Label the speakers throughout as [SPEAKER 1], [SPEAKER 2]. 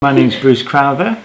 [SPEAKER 1] My name's Bruce Crowther.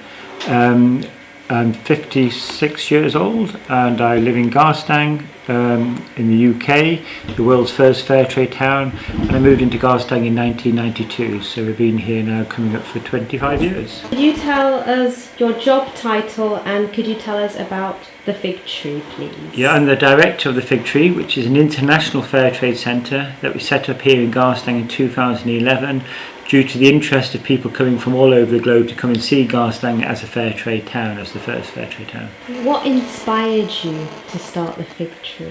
[SPEAKER 1] I'm 56 years old and I live in Garstang in the UK, the world's first fair trade town, and I moved into Garstang in 1992, so we've been here now coming up for 25 years.
[SPEAKER 2] Could you tell us your job title and could you tell us about the Fig Tree, please?
[SPEAKER 1] Yeah, I'm the director of the Fig Tree, which is an international fair trade centre that we set up here in Garstang in 2011 due to the interest of people coming from all over the globe to come and see Garstang as a fair trade town, as the first fair trade town.
[SPEAKER 2] What inspired you to start the Fig Tree?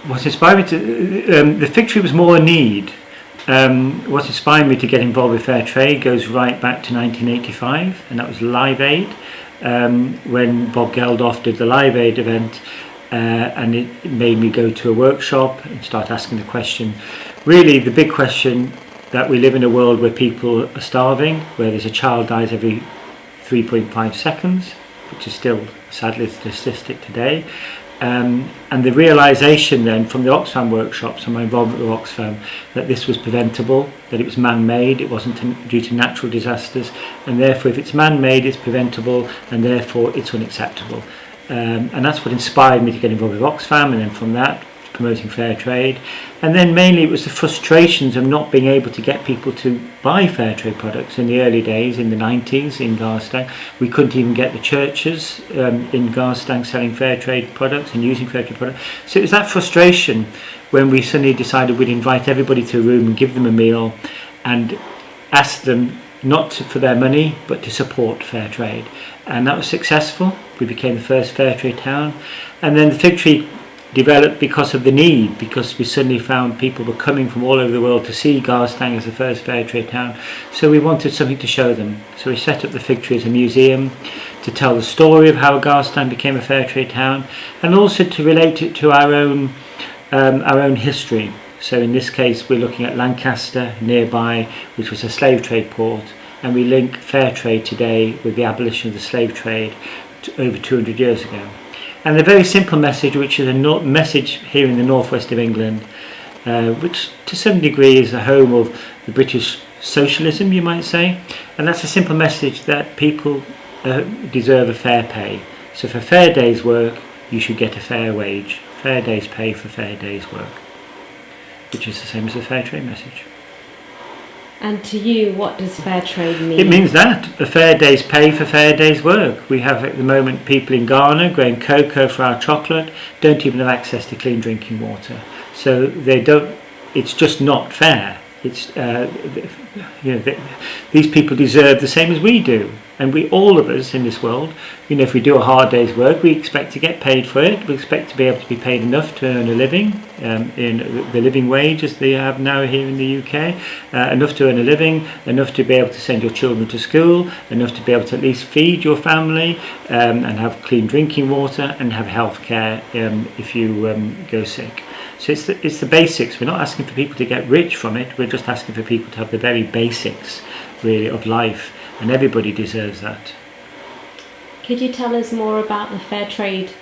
[SPEAKER 1] What inspired me to... the Fig Tree was more a need. What inspired me to get involved with fair trade goes right back to 1985, and that was Live Aid, when Bob Geldof did the Live Aid event, and it made me go to a workshop and start asking the question. Really, the big question that we live in a world where people are starving, where there's a child dies every 3.5 seconds, which is still sadly a statistic today. And the realisation then from the Oxfam workshops and my involvement with Oxfam that this was preventable, that it was man-made, it wasn't due to natural disasters, and therefore if it's man-made it's preventable and therefore it's unacceptable. And that's what inspired me to get involved with Oxfam, and then from that promoting fair trade, and then mainly it was the frustrations of not being able to get people to buy fair trade products in the early days, in the 90s in Garstang. We couldn't even get the churches in Garstang selling fair trade products and using fair trade products. So it was that frustration when we suddenly decided we'd invite everybody to a room and give them a meal and ask them not for their money but to support fair trade, and that was successful. We became the first fair trade town, and then the Fig Tree developed because of the need, because we suddenly found people were coming from all over the world to see Garstang as the first fair trade town, so we wanted something to show them. So we set up the Fig Tree as a museum to tell the story of how Garstang became a fair trade town, and also to relate it to our own history. So in this case we're looking at Lancaster nearby, which was a slave trade port, and we link fair trade today with the abolition of the slave trade over 200 years ago. And a very simple message, which is a message here in the northwest of England, which to some degree is the home of the British socialism, you might say. And that's a simple message that people deserve a fair pay. So for a fair day's work, you should get a fair wage. Fair day's pay for fair day's work, which is the same as the fair trade message.
[SPEAKER 2] And to you, what does fair trade mean?
[SPEAKER 1] It means that, a fair day's pay for fair day's work. We have at the moment people in Ghana growing cocoa for our chocolate, don't even have access to clean drinking water. So they don't, it's just not fair. It's, these people deserve the same as we do. And we, all of us in this world, if we do a hard day's work, we expect to get paid for it. We expect to be able to be paid enough to earn a living, in the living wage as they have now here in the UK, enough to earn a living, enough to be able to send your children to school, enough to be able to at least feed your family, and have clean drinking water and have health care if you go sick. So it's the basics. We're not asking for people to get rich from it, we're just asking for people to have the very basics really of life, and everybody deserves that.
[SPEAKER 2] Could you tell us more about the fair trade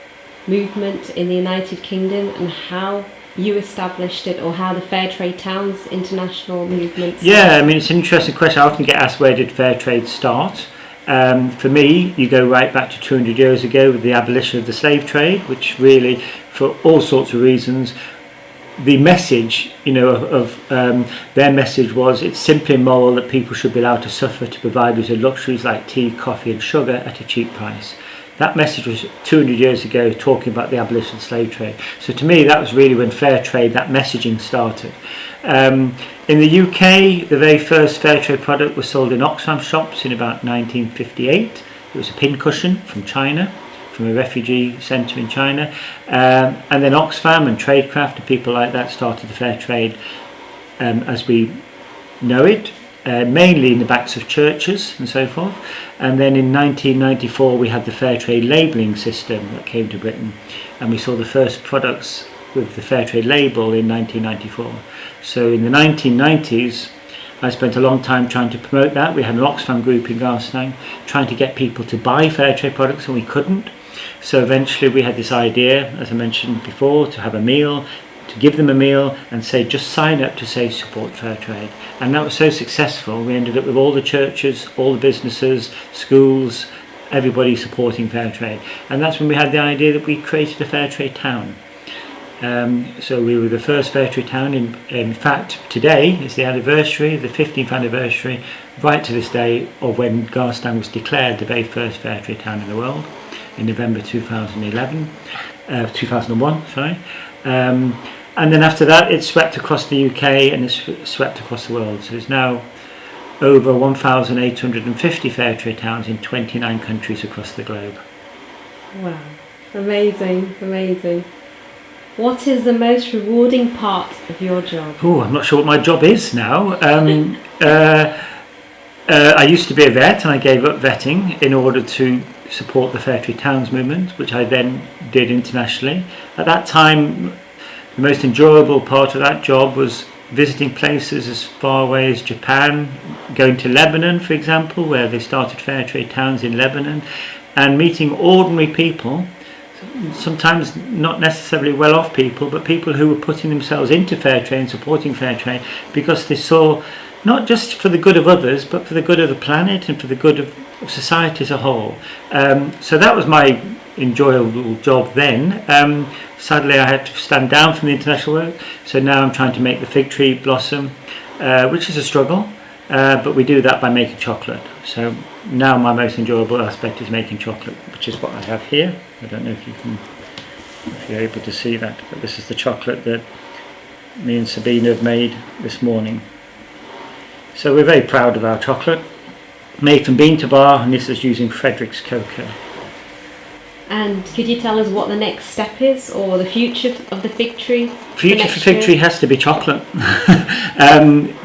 [SPEAKER 2] movement in the United Kingdom and how you established it, or how the Fair Trade Towns international movement started? Yeah,
[SPEAKER 1] I mean, it's an interesting question. I often get asked, where did fair trade start? For me, you go right back to 200 years ago with the abolition of the slave trade, which really, for all sorts of reasons, the message, their message was it's simply immoral that people should be allowed to suffer to provide us with luxuries like tea, coffee and sugar at a cheap price. That message was 200 years ago, talking about the abolition of the slave trade. So to me that was really when fair trade, that messaging started. In the UK, the very first fair trade product was sold in Oxfam shops in about 1958. It was a pincushion from China, from a refugee centre in China, and then Oxfam and Tradecraft and people like that started the fair trade as we know it, mainly in the backs of churches and so forth. And then in 1994 we had the fair trade labelling system that came to Britain, and we saw the first products with the fair trade label in 1994. So in the 1990s I spent a long time trying to promote that. We had an Oxfam group in Garstang trying to get people to buy fair trade products, and we couldn't. So eventually we had this idea, as I mentioned before, to have a meal, to give them a meal and say, just sign up to say support Fairtrade. And that was so successful, we ended up with all the churches, all the businesses, schools, everybody supporting Fairtrade. And that's when we had the idea that we created a Fairtrade town. So we were the first Fairtrade town. In fact, today is the anniversary, the 15th anniversary, right to this day, of when Garstang was declared the very first Fairtrade town in the world in November 2001. Sorry. And then after that, it swept across the UK and it's swept across the world. So there's now over 1,850 Fairtrade towns in 29 countries across the globe.
[SPEAKER 2] Wow, amazing, amazing. What is the most rewarding part of your job?
[SPEAKER 1] Oh, I'm not sure what my job is now. I used to be a vet and I gave up vetting in order to support the Fairtrade Towns movement, which I then did internationally. At that time, the most enjoyable part of that job was visiting places as far away as Japan, going to Lebanon, for example, where they started Fairtrade Towns in Lebanon, and meeting ordinary people, sometimes not necessarily well-off people, but people who were putting themselves into Fairtrade and supporting Fairtrade because they saw, not just for the good of others, but for the good of the planet and for the good of society as a whole. So that was my enjoyable job then. Sadly, I had to stand down from the international work, so now I'm trying to make the fig tree blossom, which is a struggle, but we do that by making chocolate. So now my most enjoyable aspect is making chocolate, which is what I have here. I don't know if you're able to see that, but this is the chocolate that me and Sabina have made this morning. So we're very proud of our chocolate, made from bean to bar, and this is using Frederick's cocoa.
[SPEAKER 2] And could you tell us what the next step is, or the future of the fig tree?
[SPEAKER 1] Future for fig tree has to be chocolate,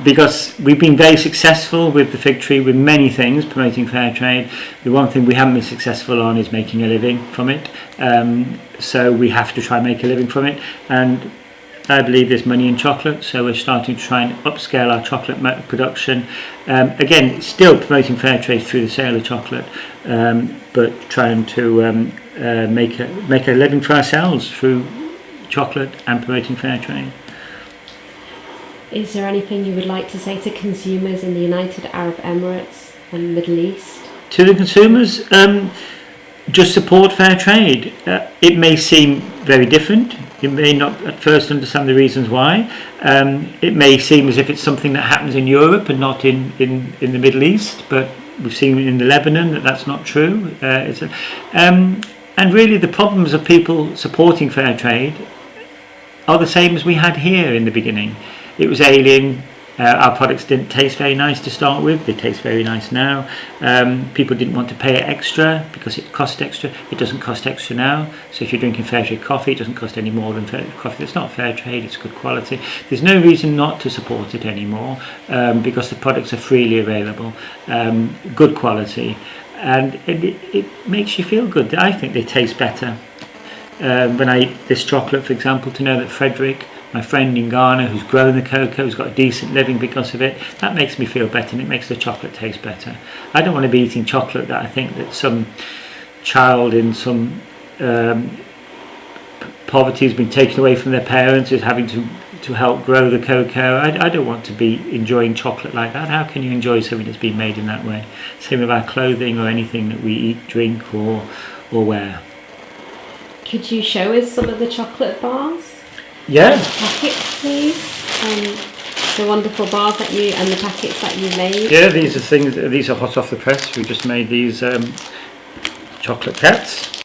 [SPEAKER 1] because we've been very successful with the fig tree with many things, promoting fair trade. The one thing we haven't been successful on is making a living from it. So we have to try and make a living from it, and I believe there's money in chocolate, so we're starting to try and upscale our chocolate production. Again, still promoting fair trade through the sale of chocolate, but trying to make a living for ourselves through chocolate and promoting fair trade.
[SPEAKER 2] Is there anything you would like to say to consumers in the United Arab Emirates and Middle East?
[SPEAKER 1] To the consumers, just support fair trade. It may seem very different. You may not at first understand the reasons why. It may seem as if it's something that happens in Europe and not in the Middle East, but we've seen in the Lebanon that that's not true. And really the problems of people supporting fair trade are the same as we had here in the beginning. It was alien. Our products didn't taste very nice to start with. They taste very nice now. People didn't want to pay extra because it cost extra. It doesn't cost extra now. So if you're drinking fair trade coffee, it doesn't cost any more than coffee that's not fair trade. It's good quality. There's no reason not to support it anymore, because the products are freely available, good quality, and it makes you feel good. I think they taste better. When I eat this chocolate, for example, to know that Frederick, my friend in Ghana who's grown the cocoa, who's got a decent living because of it, that makes me feel better, and it makes the chocolate taste better. I don't want to be eating chocolate that I think that some child in some poverty has been taken away from their parents, is having to help grow the cocoa. I don't want to be enjoying chocolate like that. How can you enjoy something that's been made in that way? Same with our clothing or anything that we eat, drink or wear.
[SPEAKER 2] Could you show us some of the chocolate bars?
[SPEAKER 1] Yeah.
[SPEAKER 2] Packets, please. The wonderful bars that you and the packets that you made.
[SPEAKER 1] Yeah, these are hot off the press. We just made these chocolate cats.